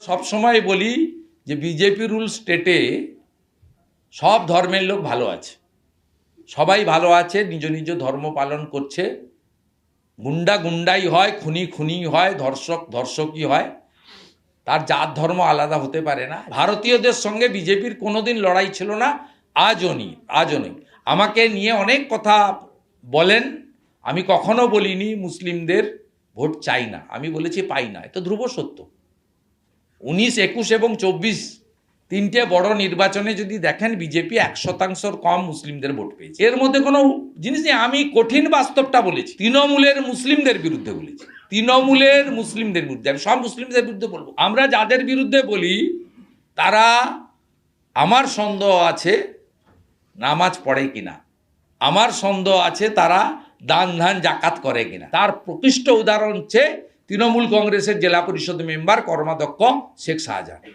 সব সময় বলি যে বিজেপি রুল স্টেটে সব ধর্মের লোক ভালো আছে, সবাই ভালো আছে, নিজ নিজ ধর্ম পালন করছে। গুন্ডা গুন্ডাই হয়, খুনি খুনি হয়, ধর্ষক ধর্ষকই হয়। তার জাত ধর্ম আলাদা হতে পারে না। ভারতীয়দের সঙ্গে বিজেপির কোনোদিন লড়াই ছিল না, আজও নেই। আমাকে নিয়ে অনেক কথা বলেন, আমি কখনো বলিনি মুসলিমদের ভোট চাই না, আমি বলেছি পাই না। এ তো ধ্রুব সত্য। 19, 21 এবং 24 তিনটে বড় নির্বাচনে যদি দেখেন বিজেপি 1% কম মুসলিমদের ভোট পেয়েছে। এর মধ্যে কোনো জিনিস নেই। আমি কঠিন বাস্তবটা বলেছি, তৃণমূলের মুসলিমদের বিরুদ্ধে বলেছি, তৃণমূলের মুসলিমদের বিরুদ্ধে। আমি সব মুসলিমদের বিরুদ্ধে বলবো। আমরা যাদের বিরুদ্ধে বলি তারা, আমার সন্দেহ আছে নামাজ পড়ে কিনা, আমার সন্দেহ আছে তারা দান ধান জাকাত করে কিনা। তার প্রকৃষ্ট উদাহরণ হচ্ছে তৃণমূল কংগ্রেসের জেলা পরিষদ মেম্বার কর্মাধ্যক্ষ শেখ শাহজাহান।